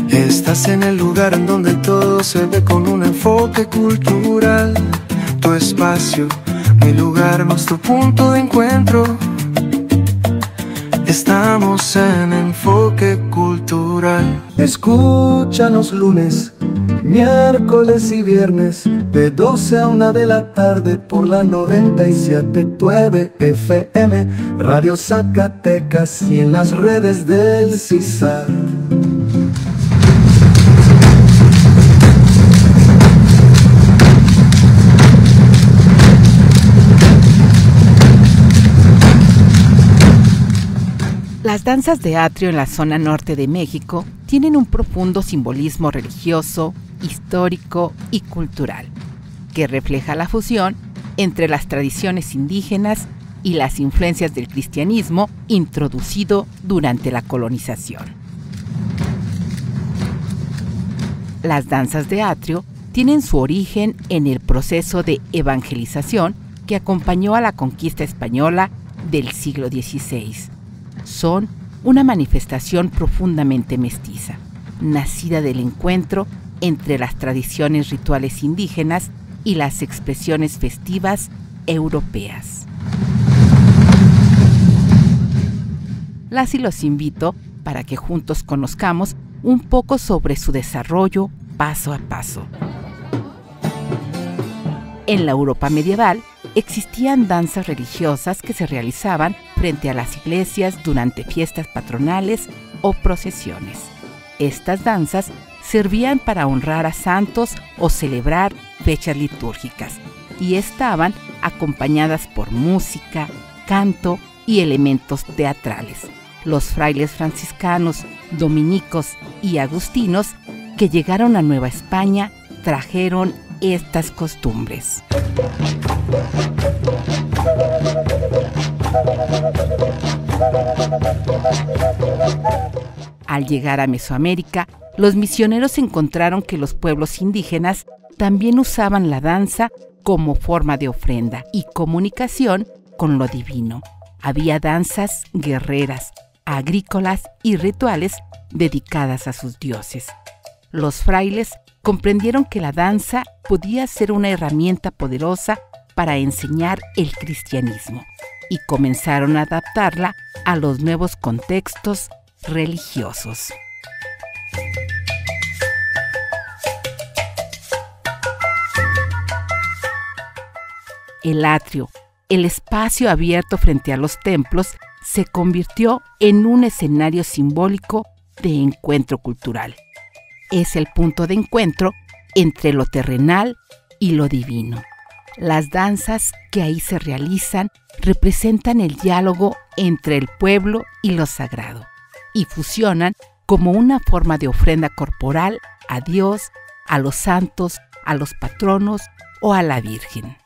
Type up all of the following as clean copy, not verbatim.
Estás en el lugar en donde todo se ve con un enfoque cultural. Tu espacio, mi lugar, nuestro punto de encuentro. Estamos en Enfoque Cultural. Escúchanos lunes, miércoles y viernes, de 12 a 1 de la tarde por la 97.9 FM, Radio Zacatecas, y en las redes del CISAR. Las danzas de atrio en la zona norte de México tienen un profundo simbolismo religioso, histórico y cultural, que refleja la fusión entre las tradiciones indígenas y las influencias del cristianismo introducido durante la colonización. Las danzas de atrio tienen su origen en el proceso de evangelización que acompañó a la conquista española del siglo XVI. Son una manifestación profundamente mestiza, nacida del encuentro entre las tradiciones rituales indígenas y las expresiones festivas europeas. Las y los invito para que juntos conozcamos un poco sobre su desarrollo paso a paso. En la Europa medieval, existían danzas religiosas que se realizaban frente a las iglesias durante fiestas patronales o procesiones. Estas danzas servían para honrar a santos o celebrar fechas litúrgicas y estaban acompañadas por música, canto y elementos teatrales. Los frailes franciscanos, dominicos y agustinos que llegaron a Nueva España trajeron estas costumbres. Al llegar a Mesoamérica, los misioneros encontraron que los pueblos indígenas también usaban la danza como forma de ofrenda y comunicación con lo divino. Había danzas guerreras, agrícolas y rituales dedicadas a sus dioses. Los frailes comprendieron que la danza podía ser una herramienta poderosa para enseñar el cristianismo y comenzaron a adaptarla a los nuevos contextos religiosos. El atrio, el espacio abierto frente a los templos, se convirtió en un escenario simbólico de encuentro cultural. Es el punto de encuentro entre lo terrenal y lo divino. Las danzas que ahí se realizan representan el diálogo entre el pueblo y lo sagrado y fusionan como una forma de ofrenda corporal a Dios, a los santos, a los patronos o a la Virgen.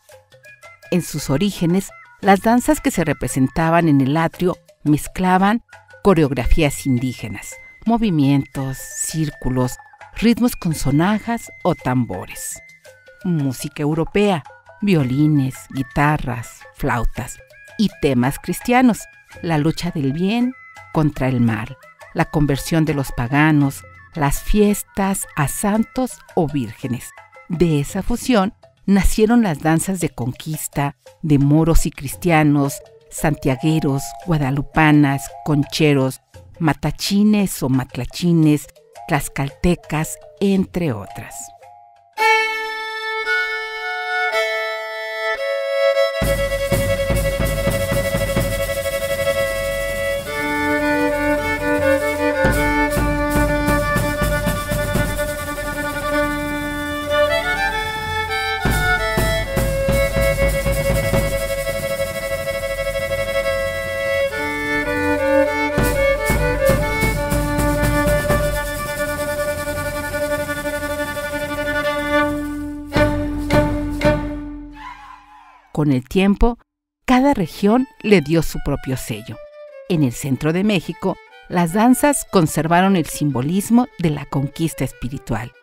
En sus orígenes, las danzas que se representaban en el atrio mezclaban coreografías indígenas, movimientos, círculos, ritmos con sonajas o tambores, música europea, violines, guitarras, flautas y temas cristianos, la lucha del bien contra el mal, la conversión de los paganos, las fiestas a santos o vírgenes. De esa fusión nacieron las danzas de conquista, de moros y cristianos, santiagueros, guadalupanas, concheros, matachines o matlachines, tlaxcaltecas, entre otras. Con el tiempo, cada región le dio su propio sello. En el centro de México, las danzas conservaron el simbolismo de la conquista espiritual.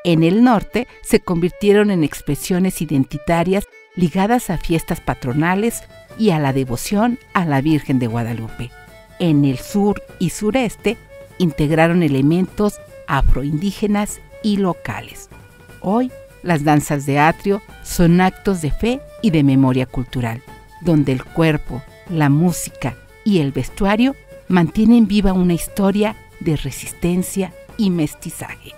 En el norte, se convirtieron en expresiones identitarias ligadas a fiestas patronales y a la devoción a la Virgen de Guadalupe. En el sur y sureste, integraron elementos afroindígenas y locales. Hoy, las danzas de atrio son actos de fe y de memoria cultural, donde el cuerpo, la música y el vestuario mantienen viva una historia de resistencia y mestizaje.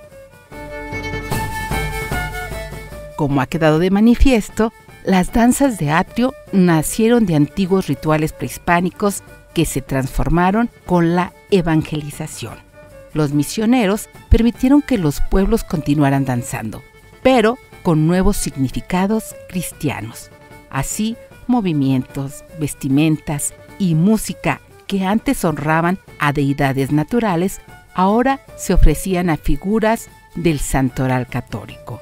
Como ha quedado de manifiesto, las danzas de atrio nacieron de antiguos rituales prehispánicos que se transformaron con la evangelización. Los misioneros permitieron que los pueblos continuaran danzando, pero con nuevos significados cristianos. Así, movimientos, vestimentas y música que antes honraban a deidades naturales, ahora se ofrecían a figuras del santoral católico.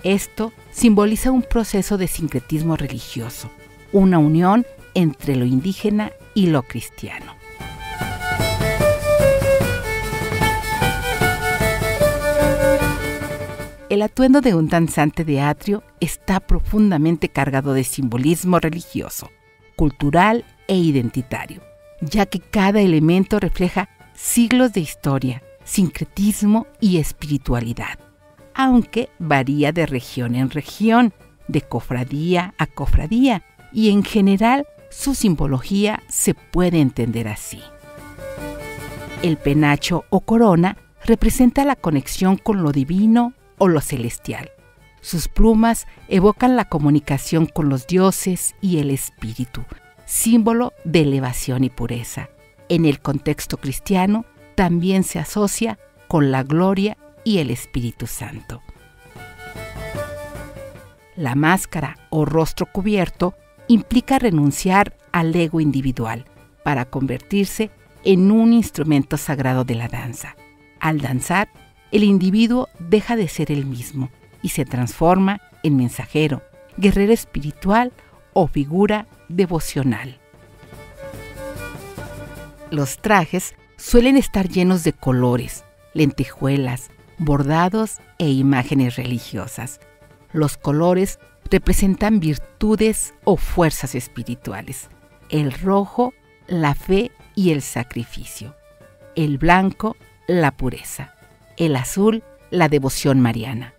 Esto simboliza un proceso de sincretismo religioso, una unión entre lo indígena y lo cristiano. El atuendo de un danzante de atrio está profundamente cargado de simbolismo religioso, cultural e identitario, ya que cada elemento refleja siglos de historia, sincretismo y espiritualidad, aunque varía de región en región, de cofradía a cofradía, y en general su simbología se puede entender así. El penacho o corona representa la conexión con lo divino o lo celestial. Sus plumas evocan la comunicación con los dioses y el espíritu, símbolo de elevación y pureza. En el contexto cristiano también se asocia con la gloria y el Espíritu Santo. La máscara o rostro cubierto implica renunciar al ego individual para convertirse en un instrumento sagrado de la danza. Al danzar, el individuo deja de ser el mismo y se transforma en mensajero, guerrero espiritual o figura devocional. Los trajes suelen estar llenos de colores, lentejuelas, bordados e imágenes religiosas. Los colores representan virtudes o fuerzas espirituales. El rojo, la fe y el sacrificio. El blanco, la pureza. El azul, la devoción mariana.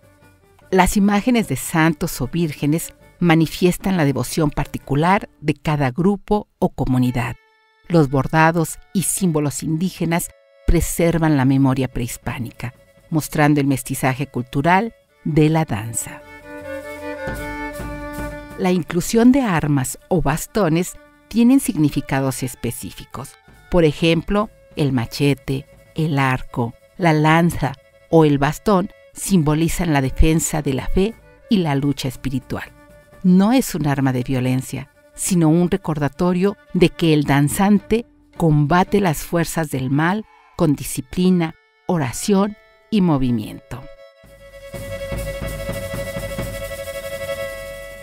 Las imágenes de santos o vírgenes manifiestan la devoción particular de cada grupo o comunidad. Los bordados y símbolos indígenas preservan la memoria prehispánica, mostrando el mestizaje cultural de la danza. La inclusión de armas o bastones tienen significados específicos. Por ejemplo, el machete, el arco, la lanza o el bastón simbolizan la defensa de la fe y la lucha espiritual. No es un arma de violencia, sino un recordatorio de que el danzante combate las fuerzas del mal con disciplina, oración y movimiento.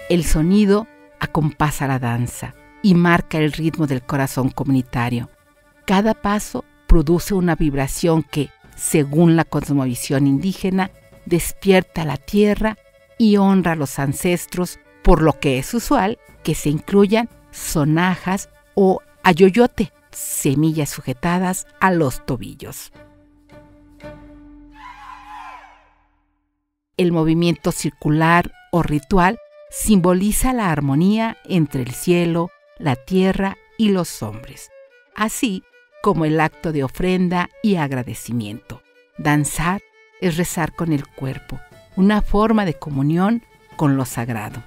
El sonido acompasa la danza y marca el ritmo del corazón comunitario. Cada paso produce una vibración que, según la cosmovisión indígena, despierta la tierra y honra a los ancestros, por lo que es usual que se incluyan sonajas o ayoyote, semillas sujetadas a los tobillos. El movimiento circular o ritual simboliza la armonía entre el cielo, la tierra y los hombres, así como el acto de ofrenda y agradecimiento. Danzar es rezar con el cuerpo, una forma de comunión con lo sagrado.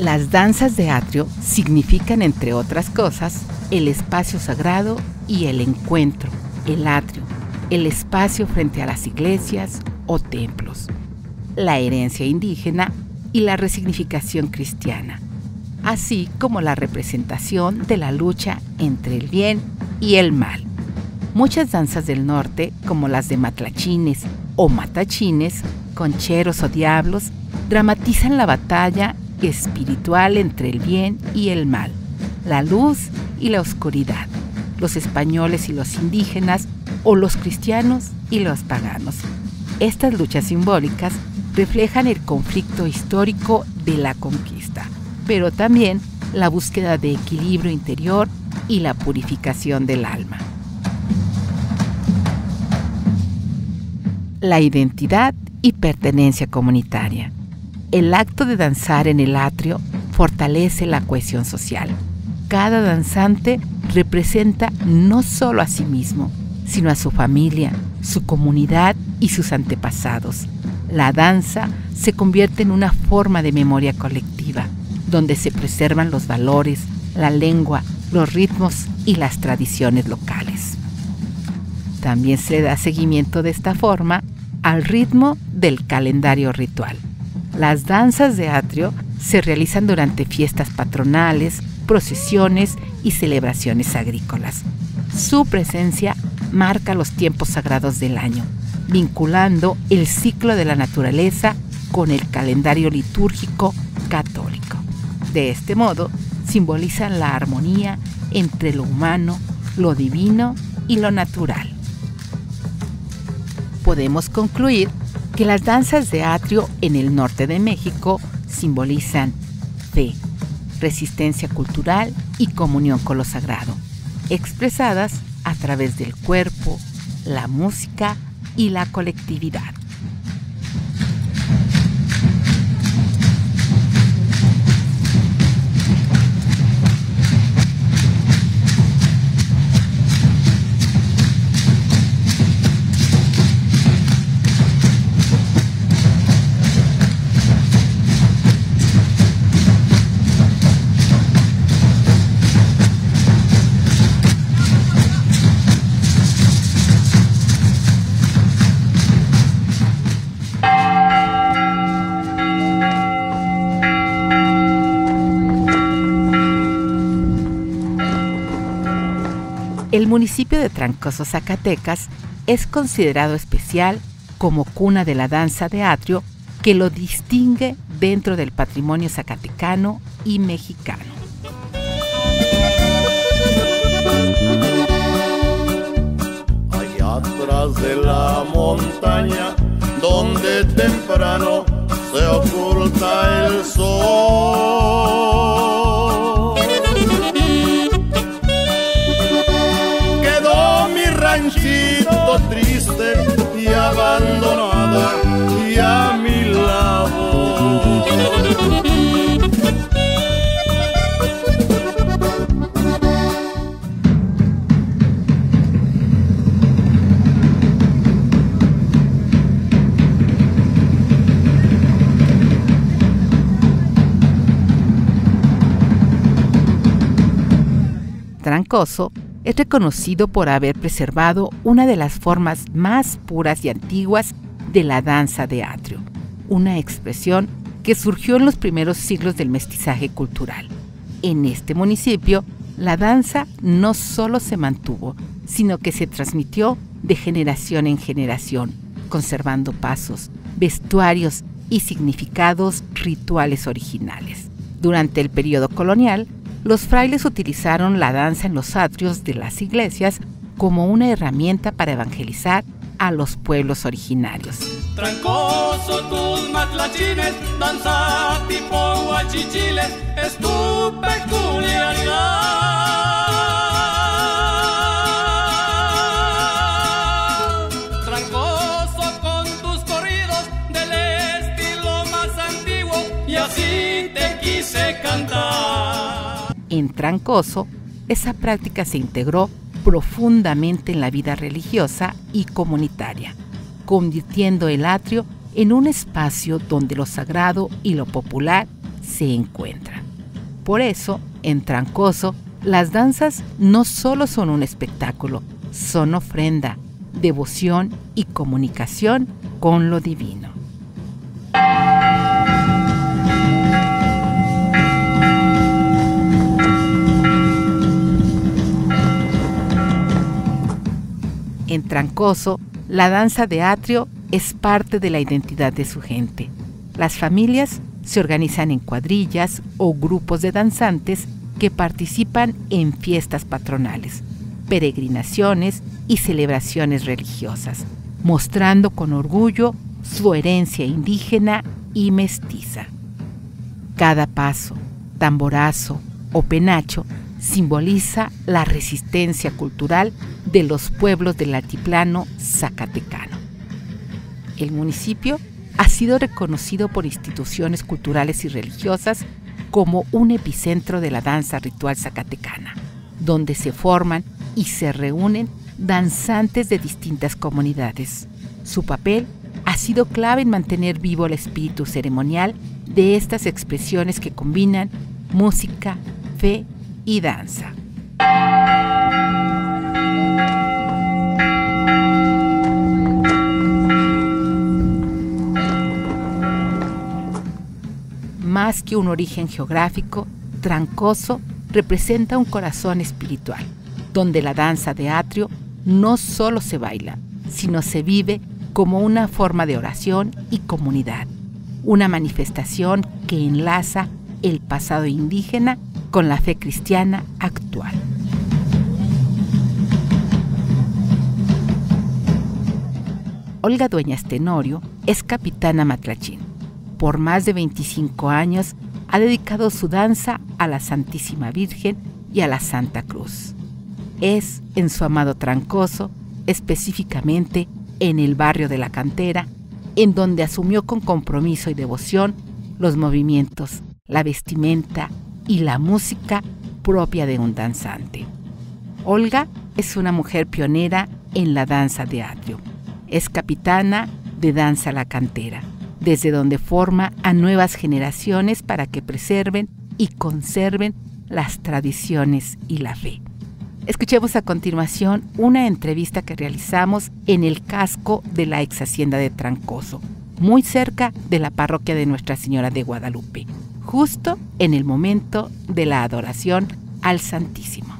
Las danzas de atrio significan, entre otras cosas, el espacio sagrado y el encuentro, el atrio, el espacio frente a las iglesias o templos, la herencia indígena y la resignificación cristiana, así como la representación de la lucha entre el bien y el mal. Muchas danzas del norte, como las de matlachines o matachines, concheros o diablos, dramatizan la batalla espiritual entre el bien y el mal, la luz y la oscuridad, los españoles y los indígenas, o los cristianos y los paganos. Estas luchas simbólicas reflejan el conflicto histórico de la conquista, pero también la búsqueda de equilibrio interior y la purificación del alma. La identidad y pertenencia comunitaria. El acto de danzar en el atrio fortalece la cohesión social. Cada danzante representa no solo a sí mismo, sino a su familia, su comunidad y sus antepasados. La danza se convierte en una forma de memoria colectiva, donde se preservan los valores, la lengua, los ritmos y las tradiciones locales. También se da seguimiento de esta forma al ritmo del calendario ritual. Las danzas de atrio se realizan durante fiestas patronales, procesiones y celebraciones agrícolas. Su presencia marca los tiempos sagrados del año, vinculando el ciclo de la naturaleza con el calendario litúrgico católico. De este modo, simbolizan la armonía entre lo humano, lo divino y lo natural. Podemos concluir que las danzas de atrio en el norte de México simbolizan fe, resistencia cultural y comunión con lo sagrado, expresadas a través del cuerpo, la música y la colectividad. El municipio de Trancoso, Zacatecas, es considerado especial como cuna de la danza de atrio, que lo distingue dentro del patrimonio zacatecano y mexicano. Allá atrás de la montaña, donde temprano se oculta el sol, quedó mi ranchito triste y abandonada y a mi lado. Trancoso es reconocido por haber preservado una de las formas más puras y antiguas de la danza de atrio, una expresión que surgió en los primeros siglos del mestizaje cultural. En este municipio, la danza no solo se mantuvo, sino que se transmitió de generación en generación, conservando pasos, vestuarios y significados rituales originales. Durante el periodo colonial, los frailes utilizaron la danza en los atrios de las iglesias como una herramienta para evangelizar a los pueblos originarios. Trancoso, tus matlachines, danza tipo guachichiles, es tu peculiaridad. Trancoso con tus corridos del estilo más antiguo, y así te quise cantar. En Trancoso, esa práctica se integró profundamente en la vida religiosa y comunitaria, convirtiendo el atrio en un espacio donde lo sagrado y lo popular se encuentran. Por eso, en Trancoso, las danzas no solo son un espectáculo, son ofrenda, devoción y comunicación con lo divino. En Trancoso, la danza de atrio es parte de la identidad de su gente. Las familias Se organizan en cuadrillas o grupos de danzantes que participan en fiestas patronales, peregrinaciones y celebraciones religiosas, mostrando con orgullo su herencia indígena y mestiza. Cada paso, tamborazo o penacho simboliza la resistencia cultural de los pueblos del altiplano zacatecano. El municipio ha sido reconocido por instituciones culturales y religiosas como un epicentro de la danza ritual zacatecana, donde se forman y se reúnen danzantes de distintas comunidades. Su papel ha sido clave en mantener vivo el espíritu ceremonial de estas expresiones que combinan música, fe y danza. Más que un origen geográfico, Trancoso representa un corazón espiritual, donde la danza de atrio no solo se baila, sino se vive como una forma de oración y comunidad, una manifestación que enlaza el pasado indígena con la fe cristiana actual. Olga Dueñas Tenorio es capitana matlachín. Por más de 25 años ha dedicado su danza a la Santísima Virgen y a la Santa Cruz. Es en su amado Trancoso, específicamente en el barrio de La Cantera, en donde asumió con compromiso y devoción los movimientos, la vestimenta y la música propia de un danzante. Olga es una mujer pionera en la danza de atrio. Es capitana de Danza La Cantera, desde donde forma a nuevas generaciones para que preserven y conserven las tradiciones y la fe. Escuchemos a continuación una entrevista que realizamos en el casco de la ex hacienda de Trancoso, muy cerca de la parroquia de Nuestra Señora de Guadalupe, justo en el momento de la adoración al Santísimo.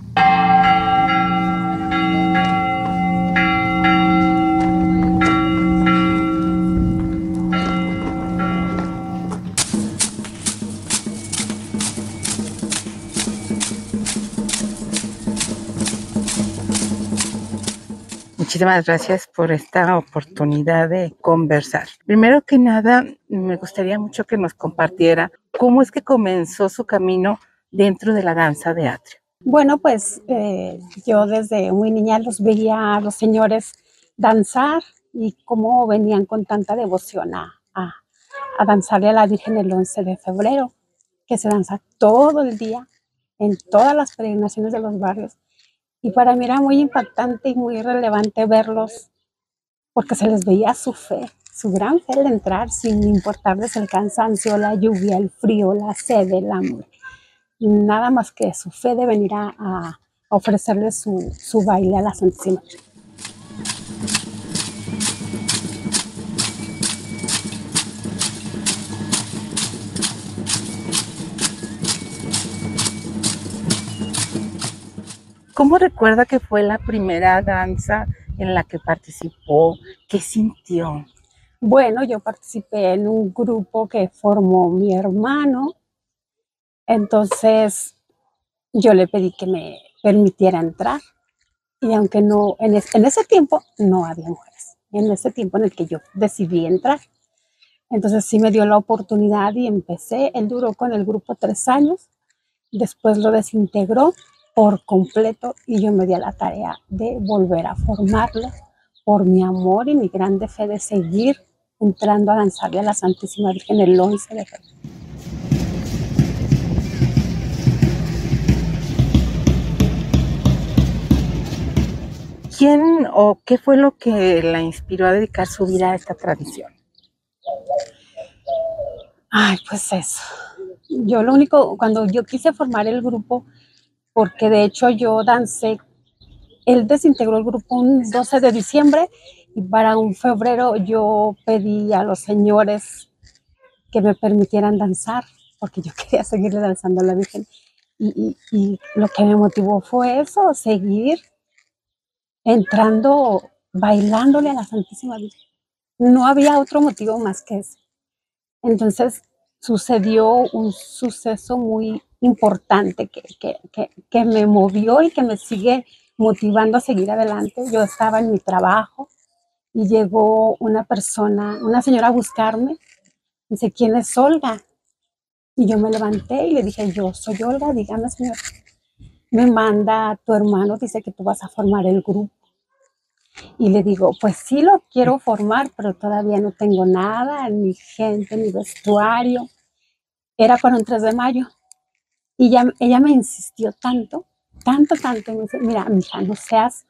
Muchísimas gracias por esta oportunidad de conversar. Primero que nada, me gustaría mucho que nos compartiera cómo es que comenzó su camino dentro de la danza de atrio. Bueno, pues yo desde muy niña los veía a los señores danzar y cómo venían con tanta devoción a danzarle a la Virgen el 11 de febrero, que se danza todo el día en todas las peregrinaciones de los barrios. Y para mí era muy impactante y muy relevante verlos porque se les veía su fe, su gran fe al entrar sin importarles el cansancio, la lluvia, el frío, la sed, el hambre. Nada más que su fe de venir a ofrecerle su baile a la Santísima Virgen. ¿Cómo recuerda que fue la primera danza en la que participó? ¿Qué sintió? Bueno, yo participé en un grupo que formó mi hermano. Entonces yo le pedí que me permitiera entrar. Y aunque no, en ese tiempo no había mujeres. En ese tiempo en el que yo decidí entrar. Entonces sí me dio la oportunidad y empecé. Él duró con el grupo 3 años. Después lo desintegró por completo y yo me di a la tarea de volver a formarlo por mi amor y mi grande fe de seguir entrando a danzarle a la Santísima Virgen el 11 de febrero. ¿Quién o qué fue lo que la inspiró a dedicar su vida a esta tradición? Ay, pues eso. Yo lo único, cuando yo quise formar el grupo, porque de hecho yo dancé, él desintegró el grupo un 12 de diciembre y para un febrero yo pedí a los señores que me permitieran danzar, porque yo quería seguirle danzando a la Virgen. Y lo que me motivó fue eso, seguir entrando, bailándole a la Santísima Virgen. No había otro motivo más que ese. Entonces sucedió un suceso muy importante que me movió y que me sigue motivando a seguir adelante. Yo estaba en mi trabajo y llegó una persona, una señora a buscarme. Dice, ¿quién es Olga? Y yo me levanté y le dije, yo soy Olga, dígame, señora. Me manda tu hermano, dice que tú vas a formar el grupo. Y le digo, pues sí lo quiero formar, pero todavía no tengo nada, ni gente, ni vestuario. Era para un 3 de mayo. Y ella me insistió tanto, tanto. Y me dice, mira, mija, no seas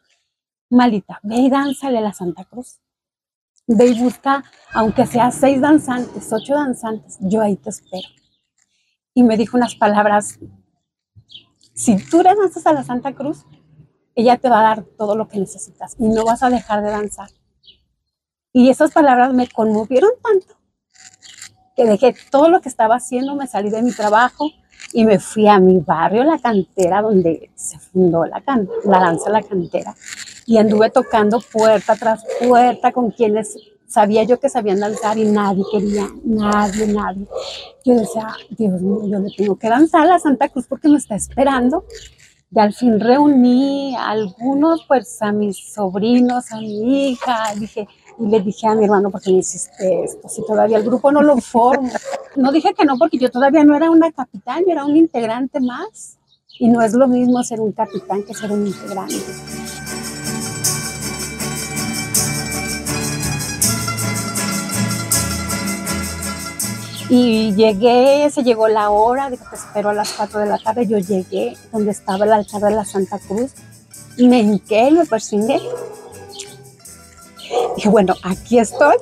malita, ve y dánzale a la Santa Cruz. Ve y busca, aunque sea 6 danzantes, 8 danzantes, yo ahí te espero. Y me dijo unas palabras, si tú le danzas a la Santa Cruz, ella te va a dar todo lo que necesitas y no vas a dejar de danzar. Y esas palabras me conmovieron tanto que dejé todo lo que estaba haciendo, me salí de mi trabajo y me fui a mi barrio, La Cantera, donde se fundó la danza La Cantera. Y anduve tocando puerta tras puerta con quienes sabía yo que sabían danzar y nadie quería, nadie. Yo decía, Dios mío, yo le tengo que danzar a la Santa Cruz porque me está esperando. Y al fin reuní a algunos, pues a mis sobrinos, a mi hija, y le dije a mi hermano, ¿por qué me hiciste esto? Si todavía el grupo no lo formo. No dije que no, porque yo todavía no era una capitán, yo era un integrante más. Y no es lo mismo ser un capitán que ser un integrante. Y llegué, se llegó la hora, dijo, te espero a las 4 de la tarde. Yo llegué donde estaba el altar de la Santa Cruz y me hinqué y me persigné. Dije, bueno, aquí estoy,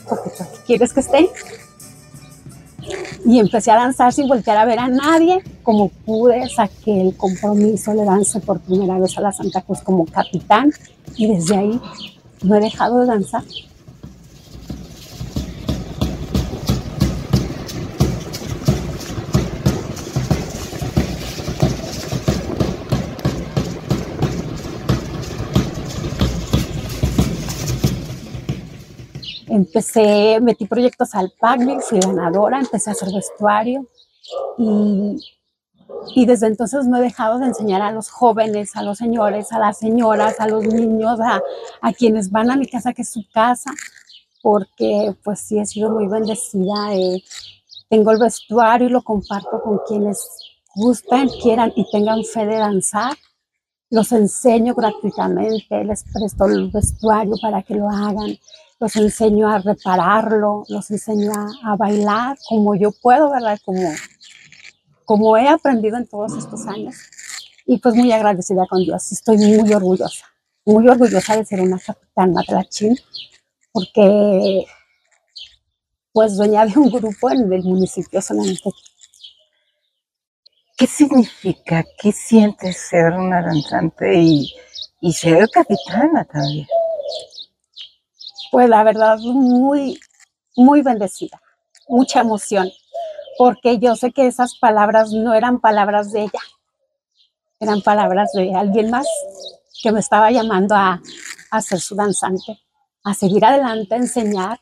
porque tú aquí quieres que esté. Y empecé a danzar sin voltear a ver a nadie. Como pude, saqué el compromiso, le dancé por primera vez a la Santa Cruz como capitán. Y desde ahí no he dejado de danzar. Metí proyectos al PACMIC, fui ganadora, empecé a hacer vestuario y desde entonces no he dejado de enseñar a los jóvenes, a los señores, a las señoras, a los niños, a quienes van a mi casa, que es su casa, porque pues sí he sido muy bendecida. Tengo el vestuario y lo comparto con quienes gustan, quieran y tengan fe de danzar. Los enseño gratuitamente, les presto el vestuario para que lo hagan. Los enseño a repararlo, los enseño a bailar como yo puedo, ¿verdad? Como he aprendido en todos estos años. Y pues muy agradecida con Dios. Estoy muy orgullosa de ser una capitán Matlachín, porque pues dueña de un grupo en el municipio solamente. ¿Qué significa? ¿Qué sientes ser una danzante y ser capitana también? Pues la verdad, muy bendecida, mucha emoción, porque yo sé que esas palabras no eran palabras de ella, eran palabras de alguien más que me estaba llamando a ser su danzante, a seguir adelante, a enseñar,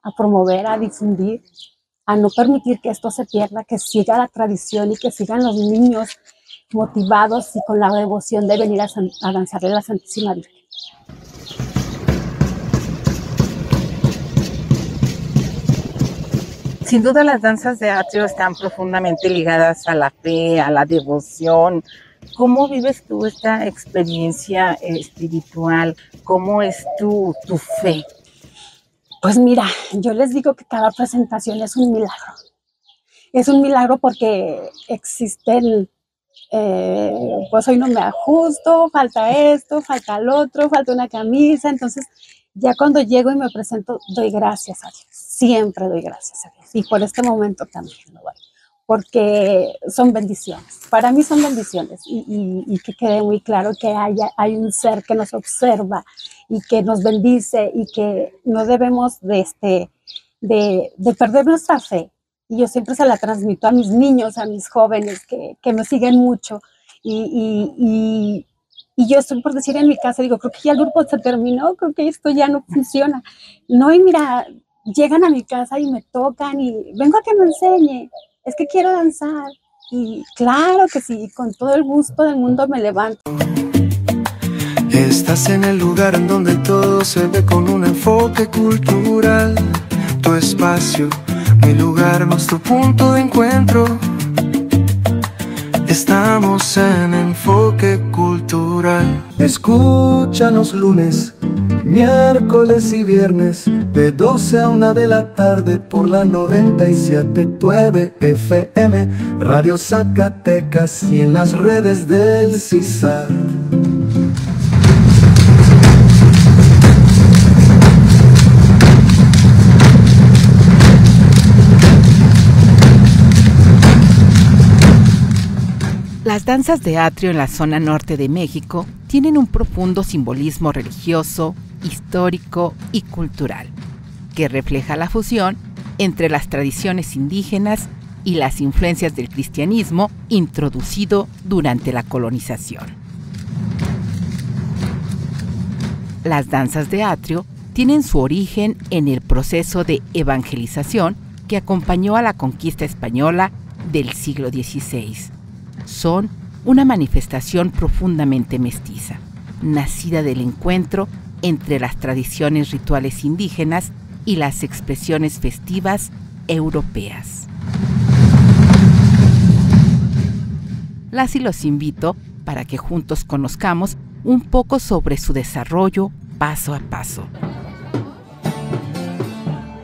a promover, a difundir, a no permitir que esto se pierda, que siga la tradición y que sigan los niños motivados y con la devoción de venir a danzarle a la Santísima Virgen. Sin duda las danzas de atrio están profundamente ligadas a la fe, a la devoción. ¿Cómo vives tú esta experiencia espiritual? ¿Cómo es tu fe? Pues mira, yo les digo que cada presentación es un milagro. Es un milagro porque existen, pues hoy no me ajusto, falta esto, falta el otro, falta una camisa. Entonces ya cuando llego y me presento, doy gracias a Dios. Siempre doy gracias a Dios. Y por este momento también lo doy. Porque son bendiciones. Para mí son bendiciones. Y que quede muy claro que hay un ser que nos observa y que nos bendice y que no debemos de perder nuestra fe. Y yo siempre se la transmito a mis niños, a mis jóvenes que me siguen mucho. Y yo estoy por decir en mi casa, digo, creo que ya el grupo se terminó, creo que esto ya no funciona. No, y mira, llegan a mi casa y me tocan y vengo a que me enseñe, es que quiero danzar. Y claro que sí, con todo el gusto del mundo me levanto. Estás en el lugar en donde todo se ve con un enfoque cultural. Tu espacio, mi lugar, nuestro punto de encuentro. Estamos en Enfoque Cultural. Escúchanos lunes, miércoles y viernes, de 12 a 1 de la tarde por la 97.9 FM, Radio Zacatecas, y en las redes del CISAR. Las danzas de atrio en la zona norte de México tienen un profundo simbolismo religioso, histórico y cultural, que refleja la fusión entre las tradiciones indígenas y las influencias del cristianismo introducido durante la colonización. Las danzas de atrio tienen su origen en el proceso de evangelización que acompañó a la conquista española del siglo XVI. Son una manifestación profundamente mestiza, nacida del encuentro entre las tradiciones rituales indígenas y las expresiones festivas europeas. Las y los invito para que juntos conozcamos un poco sobre su desarrollo paso a paso.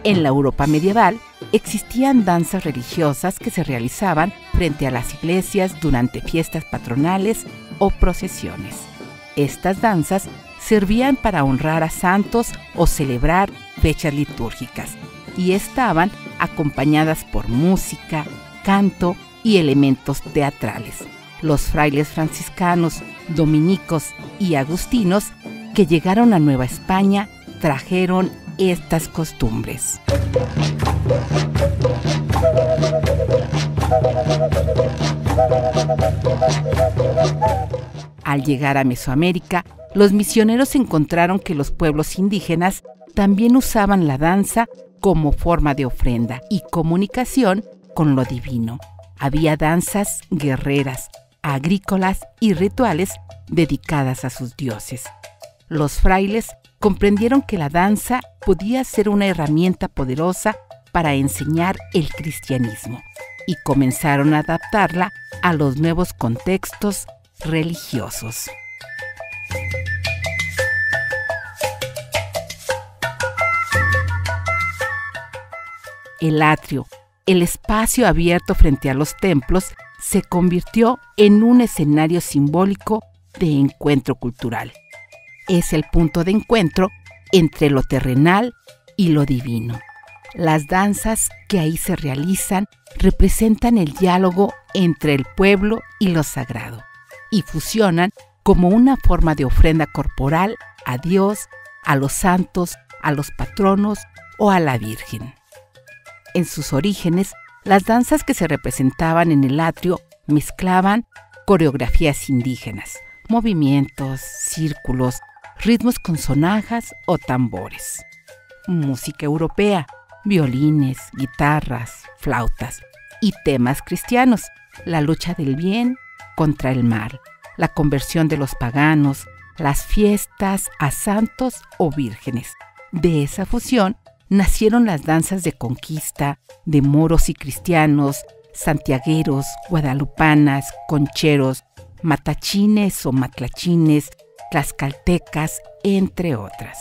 En la Europa medieval, existían danzas religiosas que se realizaban frente a las iglesias durante fiestas patronales o procesiones. Estas danzas servían para honrar a santos o celebrar fechas litúrgicas y estaban acompañadas por música, canto y elementos teatrales. Los frailes franciscanos, dominicos y agustinos que llegaron a Nueva España trajeron estas costumbres. Al llegar a Mesoamérica, los misioneros encontraron que los pueblos indígenas también usaban la danza como forma de ofrenda y comunicación con lo divino. Había danzas guerreras, agrícolas y rituales dedicadas a sus dioses. Los frailes comprendieron que la danza podía ser una herramienta poderosa para enseñar el cristianismo y comenzaron a adaptarla a los nuevos contextos religiosos. El atrio, el espacio abierto frente a los templos, se convirtió en un escenario simbólico de encuentro cultural. Es el punto de encuentro entre lo terrenal y lo divino. Las danzas que ahí se realizan representan el diálogo entre el pueblo y lo sagrado y fusionan como una forma de ofrenda corporal a Dios, a los santos, a los patronos o a la Virgen. En sus orígenes, las danzas que se representaban en el atrio mezclaban coreografías indígenas, movimientos, círculos, ritmos con sonajas o tambores, música europea, violines, guitarras, flautas y temas cristianos, la lucha del bien contra el mal, la conversión de los paganos, las fiestas a santos o vírgenes. De esa fusión nacieron las danzas de conquista, de moros y cristianos, santiagueros, guadalupanas, concheros, matachines o matlachines, tlaxcaltecas, entre otras.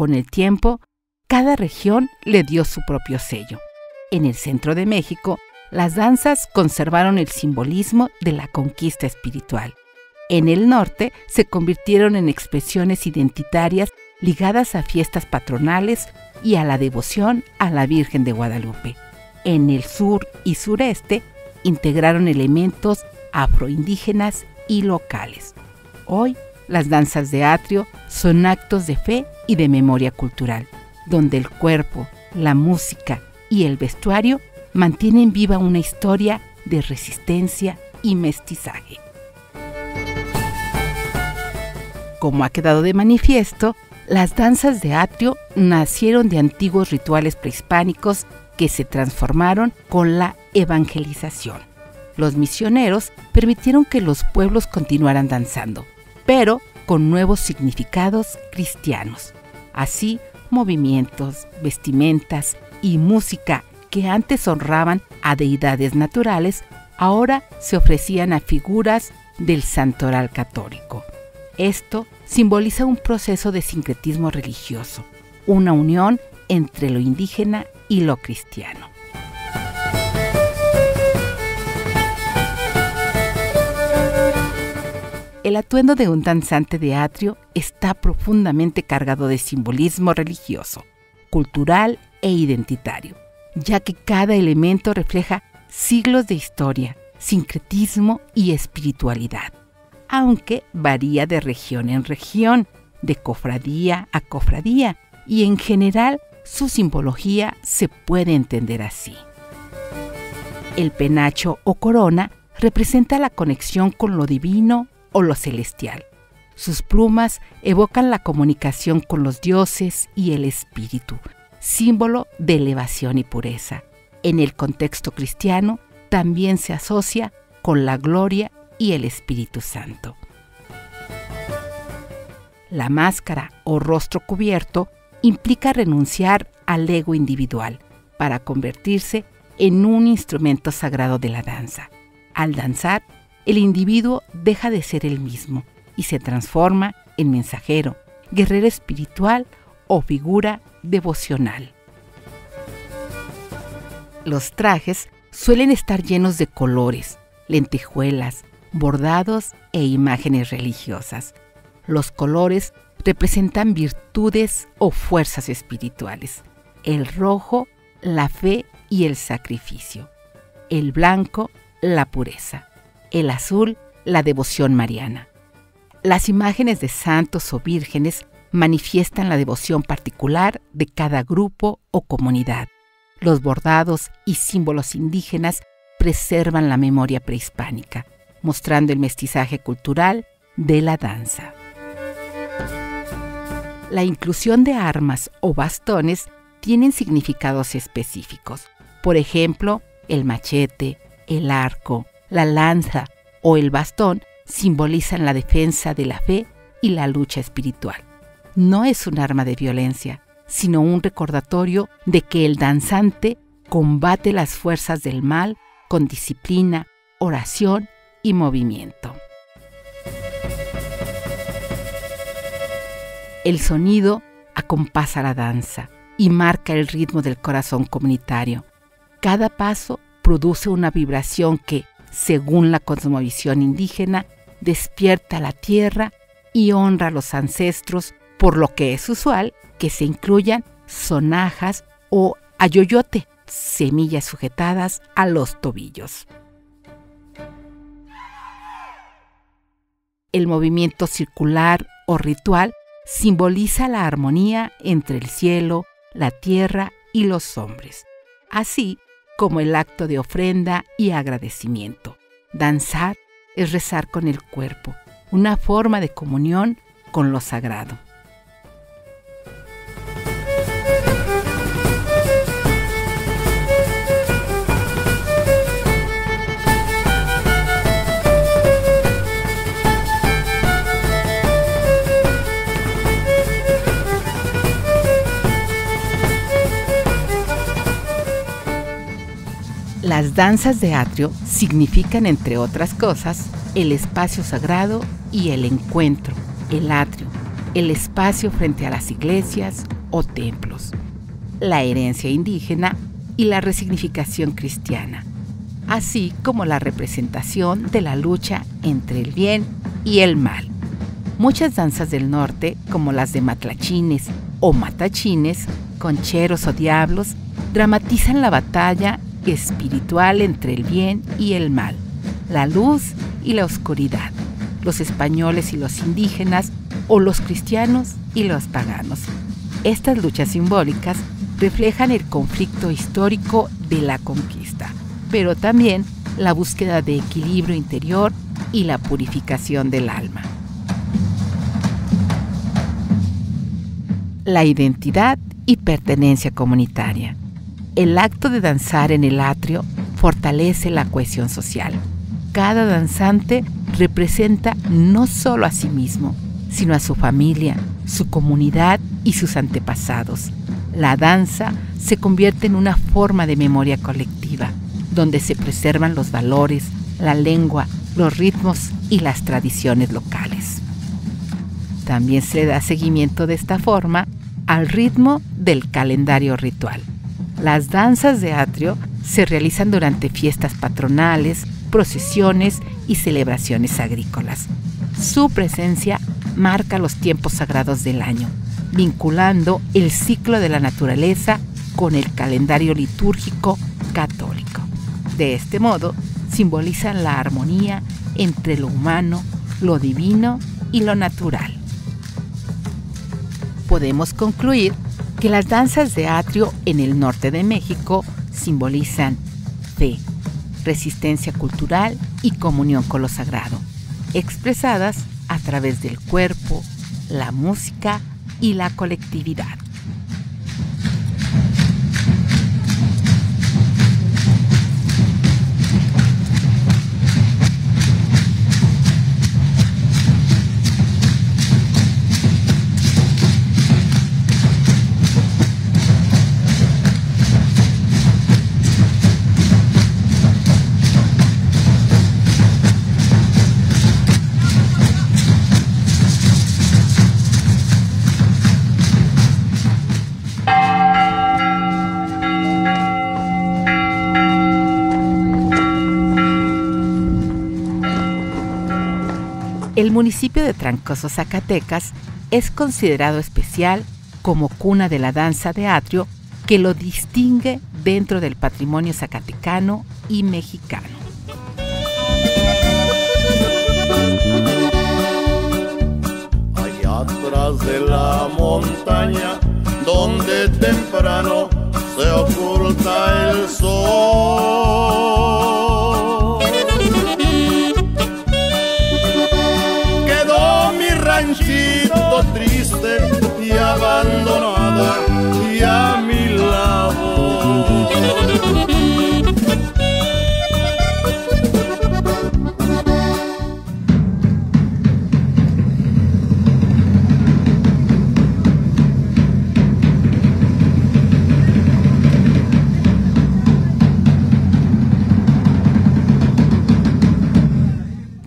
Con el tiempo, cada región le dio su propio sello. En el centro de México, las danzas conservaron el simbolismo de la conquista espiritual. En el norte se convirtieron en expresiones identitarias ligadas a fiestas patronales y a la devoción a la Virgen de Guadalupe. En el sur y sureste integraron elementos afroindígenas y locales. Hoy, las danzas de atrio son actos de fe y de memoria cultural, donde el cuerpo, la música y el vestuario mantienen viva una historia de resistencia y mestizaje. Como ha quedado de manifiesto, las danzas de atrio nacieron de antiguos rituales prehispánicos que se transformaron con la evangelización. Los misioneros permitieron que los pueblos continuaran danzando, pero con nuevos significados cristianos. Así, movimientos, vestimentas y música que antes honraban a deidades naturales, ahora se ofrecían a figuras del santoral católico. Esto simboliza un proceso de sincretismo religioso, una unión entre lo indígena y lo cristiano. El atuendo de un danzante de atrio está profundamente cargado de simbolismo religioso, cultural e identitario, ya que cada elemento refleja siglos de historia, sincretismo y espiritualidad, aunque varía de región en región, de cofradía a cofradía, y en general su simbología se puede entender así. El penacho o corona representa la conexión con lo divino o lo celestial. Sus plumas evocan la comunicación con los dioses y el espíritu, símbolo de elevación y pureza. En el contexto cristiano también se asocia con la gloria y el Espíritu Santo. La máscara o rostro cubierto implica renunciar al ego individual para convertirse en un instrumento sagrado de la danza. Al danzar, el individuo deja de ser el mismo y se transforma en mensajero, guerrero espiritual o figura devocional. Los trajes suelen estar llenos de colores, lentejuelas, bordados e imágenes religiosas. Los colores representan virtudes o fuerzas espirituales. El rojo, la fe y el sacrificio. El blanco, la pureza. El azul, la devoción mariana. Las imágenes de santos o vírgenes manifiestan la devoción particular de cada grupo o comunidad. Los bordados y símbolos indígenas preservan la memoria prehispánica, mostrando el mestizaje cultural de la danza. La inclusión de armas o bastones tienen significados específicos. Por ejemplo, el machete, el arco, la lanza o el bastón simbolizan la defensa de la fe y la lucha espiritual. No es un arma de violencia, sino un recordatorio de que el danzante combate las fuerzas del mal con disciplina, oración y movimiento. El sonido acompasa la danza y marca el ritmo del corazón comunitario. Cada paso produce una vibración que, según la cosmovisión indígena, despierta la tierra y honra a los ancestros, por lo que es usual que se incluyan sonajas o ayoyote, semillas sujetadas a los tobillos. El movimiento circular o ritual simboliza la armonía entre el cielo, la tierra y los hombres, así como el acto de ofrenda y agradecimiento. Danzar es rezar con el cuerpo, una forma de comunión con lo sagrado. Las danzas de atrio significan, entre otras cosas, el espacio sagrado y el encuentro, el atrio, el espacio frente a las iglesias o templos, la herencia indígena y la resignificación cristiana, así como la representación de la lucha entre el bien y el mal. Muchas danzas del norte, como las de matlachines o matachines, concheros o diablos, dramatizan la batalla espiritual entre el bien y el mal, la luz y la oscuridad, los españoles y los indígenas, o los cristianos y los paganos. Estas luchas simbólicas reflejan el conflicto histórico de la conquista, pero también la búsqueda de equilibrio interior y la purificación del alma. La identidad y pertenencia comunitaria. El acto de danzar en el atrio fortalece la cohesión social. Cada danzante representa no solo a sí mismo, sino a su familia, su comunidad y sus antepasados. La danza se convierte en una forma de memoria colectiva, donde se preservan los valores, la lengua, los ritmos y las tradiciones locales. También se da seguimiento de esta forma al ritmo del calendario ritual. Las danzas de atrio se realizan durante fiestas patronales, procesiones y celebraciones agrícolas. Su presencia marca los tiempos sagrados del año, vinculando el ciclo de la naturaleza con el calendario litúrgico católico. De este modo, simbolizan la armonía entre lo humano, lo divino y lo natural. Podemos concluir que las danzas de atrio en el norte de México simbolizan fe, resistencia cultural y comunión con lo sagrado, expresadas a través del cuerpo, la música y la colectividad. El municipio de Trancoso, Zacatecas, es considerado especial como cuna de la danza de atrio, que lo distingue dentro del patrimonio zacatecano y mexicano. Allá atrás de la montaña, donde temprano se oculta el sol, quedó mi ranchito triste y abandonada y a mi lado.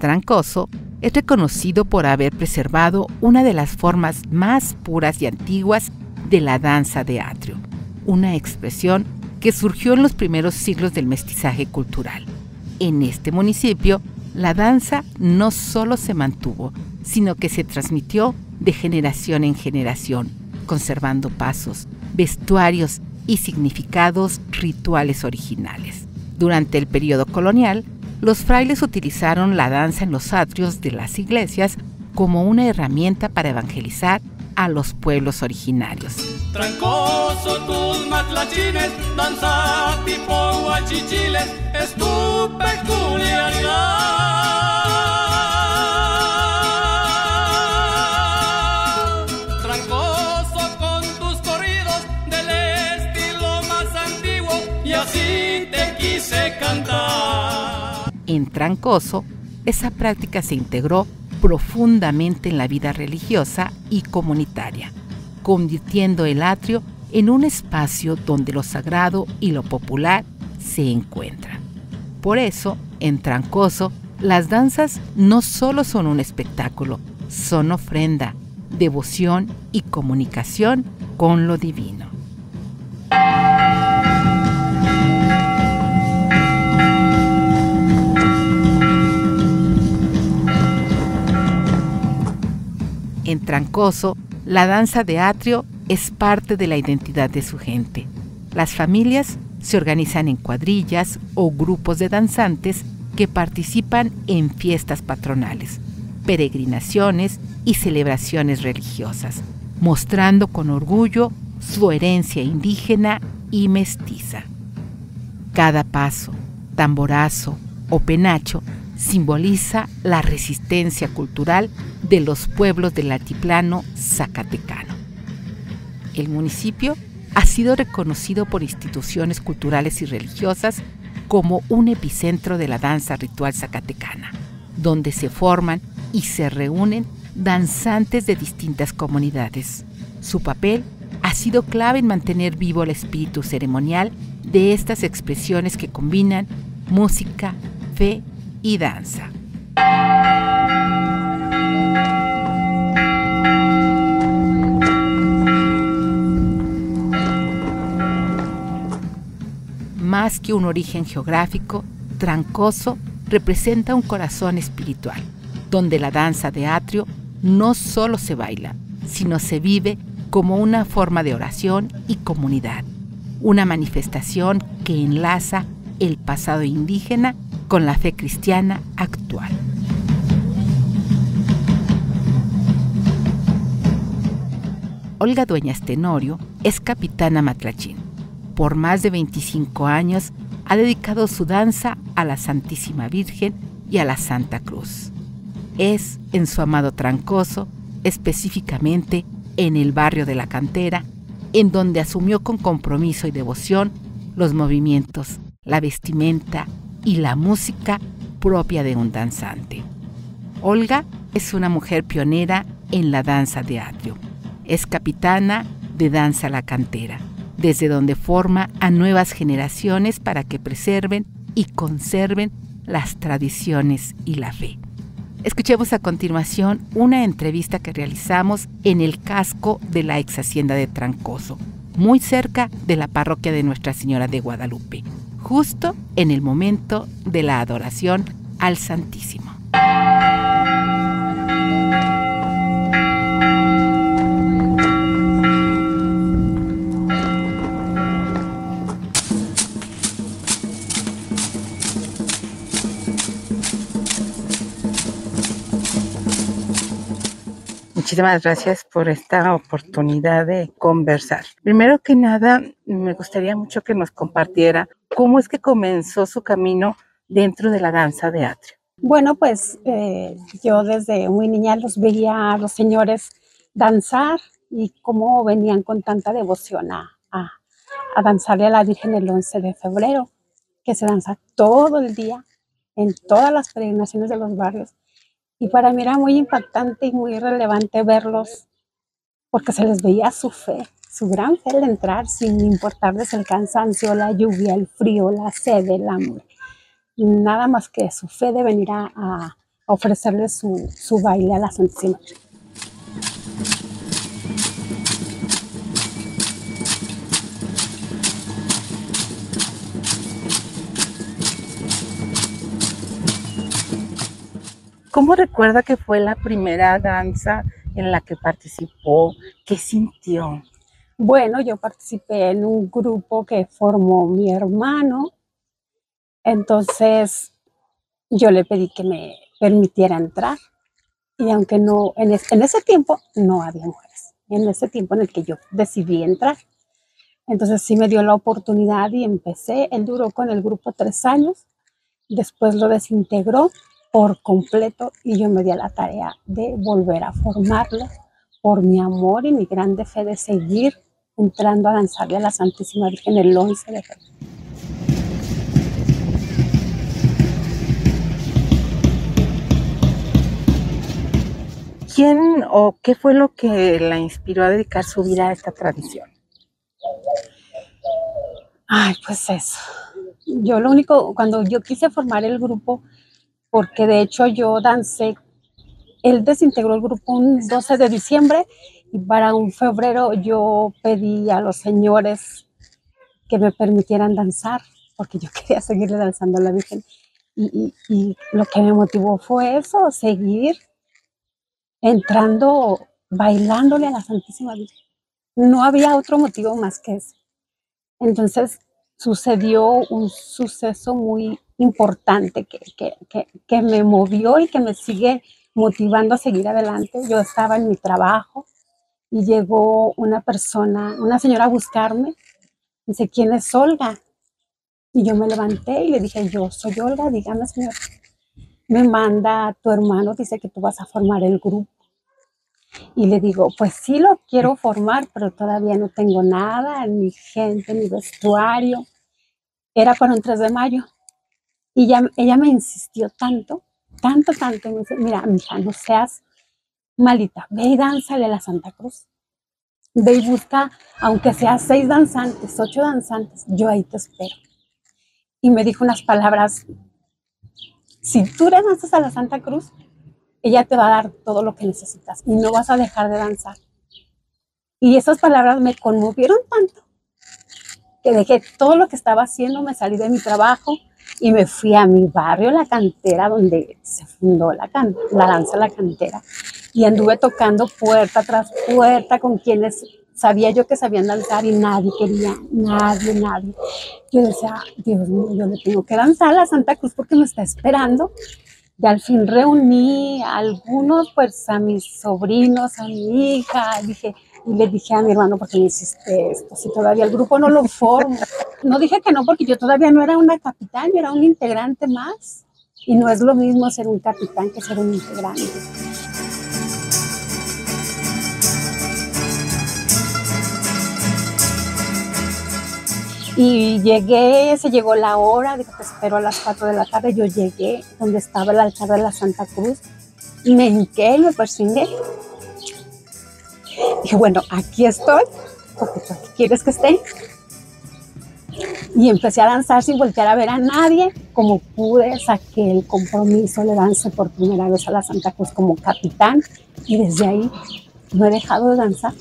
Trancoso es reconocido por haber preservado una de las formas más puras y antiguas de la danza de atrio, una expresión que surgió en los primeros siglos del mestizaje cultural. En este municipio, la danza no solo se mantuvo, sino que se transmitió de generación en generación, conservando pasos, vestuarios y significados rituales originales. Durante el periodo colonial, los frailes utilizaron la danza en los atrios de las iglesias como una herramienta para evangelizar a los pueblos originarios. Trancoso, tus matlachines, danza tipo guachichiles, es tu peculiaridad. Trancoso con tus corridos del estilo más antiguo, y así te quise cantar. En Trancoso, esa práctica se integró profundamente en la vida religiosa y comunitaria, convirtiendo el atrio en un espacio donde lo sagrado y lo popular se encuentran. Por eso, en Trancoso, las danzas no solo son un espectáculo, son ofrenda, devoción y comunicación con lo divino. Trancoso, la danza de atrio es parte de la identidad de su gente. Las familias se organizan en cuadrillas o grupos de danzantes que participan en fiestas patronales, peregrinaciones y celebraciones religiosas, mostrando con orgullo su herencia indígena y mestiza. Cada paso, tamborazo o penacho simboliza la resistencia cultural de los pueblos del altiplano zacatecano. El municipio ha sido reconocido por instituciones culturales y religiosas como un epicentro de la danza ritual zacatecana, donde se forman y se reúnen danzantes de distintas comunidades. Su papel ha sido clave en mantener vivo el espíritu ceremonial de estas expresiones que combinan música, fe y danza. Más que un origen geográfico, Trancoso representa un corazón espiritual, donde la danza de atrio no solo se baila, sino se vive como una forma de oración y comunidad, una manifestación que enlaza el pasado indígena con la fe cristiana actual. Olga Dueñas Tenorio es capitana matlachín. Por más de 25 años ha dedicado su danza a la Santísima Virgen y a la Santa Cruz. Es en su amado Trancoso, específicamente en el barrio de La Cantera, en donde asumió con compromiso y devoción los movimientos, la vestimenta y la música propia de un danzante. Olga es una mujer pionera en la danza de atrio. Es capitana de Danza La Cantera, desde donde forma a nuevas generaciones para que preserven y conserven las tradiciones y la fe. Escuchemos a continuación una entrevista que realizamos en el casco de la ex hacienda de Trancoso, muy cerca de la parroquia de Nuestra Señora de Guadalupe, justo en el momento de la adoración al Santísimo. Muchísimas gracias por esta oportunidad de conversar. Primero que nada, me gustaría mucho que nos compartiera cómo es que comenzó su camino dentro de la danza de atrio. Bueno, pues yo desde muy niña los veía a los señores danzar y cómo venían con tanta devoción a danzarle a la Virgen el 11 de febrero, que se danza todo el día en todas las peregrinaciones de los barrios. Y para mí era muy impactante y muy relevante verlos porque se les veía su fe, su gran fe al entrar sin importarles el cansancio, la lluvia, el frío, la sed, el hambre. Nada más que su fe de venir a ofrecerle su baile a la Santísima Virgen. ¿Cómo recuerda que fue la primera danza en la que participó? ¿Qué sintió? Bueno, yo participé en un grupo que formó mi hermano, entonces yo le pedí que me permitiera entrar y aunque no, en ese tiempo no había mujeres, en ese tiempo en el que yo decidí entrar, entonces sí me dio la oportunidad y empecé. Él duró con el grupo 3 años, después lo desintegró por completo y yo me di a la tarea de volver a formarlo por mi amor y mi grande fe de seguir entrando a danzarle a la Santísima Virgen el 11 de febrero. ¿Quién o qué fue lo que la inspiró a dedicar su vida a esta tradición? Ay, pues eso. Yo lo único, cuando yo quise formar el grupo, porque de hecho yo dancé, él desintegró el grupo un 12 de diciembre y para un febrero yo pedí a los señores que me permitieran danzar, porque yo quería seguirle danzando a la Virgen. Y lo que me motivó fue eso, seguir entrando bailándole a la Santísima Virgen. No había otro motivo más que ese. Entonces sucedió un suceso muy importante que me movió y que me sigue motivando a seguir adelante. Yo estaba en mi trabajo y llegó una persona, una señora a buscarme. Dice, ¿quién es Olga? Y yo me levanté y le dije, yo soy Olga, dígame, señora. Me manda tu hermano, dice que tú vas a formar el grupo. Y le digo, pues sí lo quiero formar, pero todavía no tengo nada, ni gente, ni vestuario. Era para un 3 de mayo. Y ella me insistió tanto, y me dice, mira, mija, no seas malita, ve y dánzale a la Santa Cruz. Ve y busca, aunque sea 6 danzantes, 8 danzantes, yo ahí te espero. Y me dijo unas palabras, si tú le danzas a la Santa Cruz, ella te va a dar todo lo que necesitas y no vas a dejar de danzar. Y esas palabras me conmovieron tanto que dejé todo lo que estaba haciendo, me salí de mi trabajo y me fui a mi barrio, La Cantera, donde se fundó la danza La Cantera. Y anduve tocando puerta tras puerta con quienes sabía yo que sabían danzar y nadie quería, nadie. Yo decía, Dios mío, yo le tengo que danzar a la Santa Cruz porque me está esperando. Y al fin reuní a algunos, pues a mis sobrinos, a mi hija, y le dije a mi hermano, ¿por qué me hiciste esto? Si todavía el grupo no lo formo. No dije que no, porque yo todavía no era una capitán, yo era un integrante más. Y no es lo mismo ser un capitán que ser un integrante. Y llegué, se llegó la hora, dijo, te espero a las 4 de la tarde. Yo llegué donde estaba el altar de la Santa Cruz y me hinqué y me persigné. Dije, bueno, aquí estoy, porque tú aquí quieres que esté. Y empecé a danzar sin voltear a ver a nadie. Como pude, saqué el compromiso, le dancé por primera vez a la Santa Cruz como capitán. Y desde ahí no he dejado de danzar.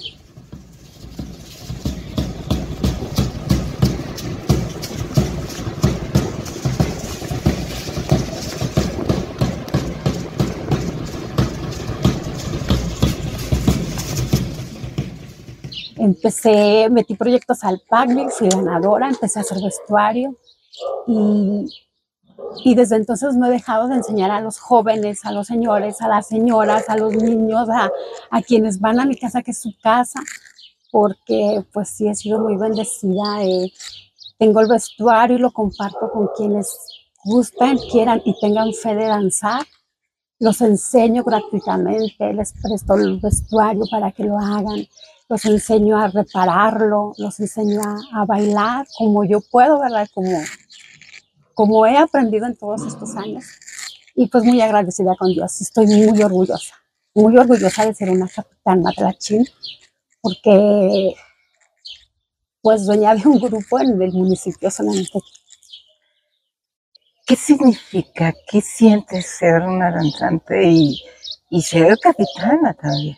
Metí proyectos al PACMIC, fui ganadora, empecé a hacer vestuario y desde entonces no he dejado de enseñar a los jóvenes, a los señores, a las señoras, a los niños, a quienes van a mi casa, que es su casa, porque pues sí he sido muy bendecida. Tengo el vestuario y lo comparto con quienes gusten, quieran y tengan fe de danzar. Los enseño gratuitamente, les presto el vestuario para que lo hagan. Los enseño a repararlo, los enseño a bailar como yo puedo, ¿verdad? Como he aprendido en todos estos años. Y pues muy agradecida con Dios. Estoy muy orgullosa de ser una capitán Matlachín, porque pues dueña de un grupo en el municipio solamente. ¿Qué significa? ¿Qué sientes ser una danzante y ser capitana también?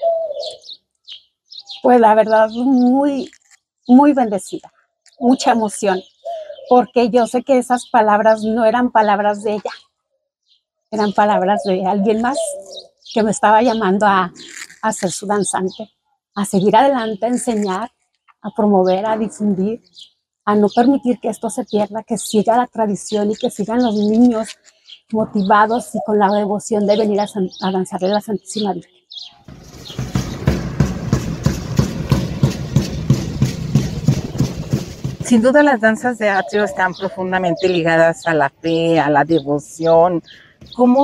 Pues la verdad, muy bendecida, mucha emoción, porque yo sé que esas palabras no eran palabras de ella, eran palabras de alguien más que me estaba llamando a ser su danzante, a seguir adelante, a enseñar, a promover, a difundir, a no permitir que esto se pierda, que siga la tradición y que sigan los niños motivados y con la devoción de venir a danzarle a la Santísima Virgen. Sin duda las danzas de atrio están profundamente ligadas a la fe, a la devoción. ¿Cómo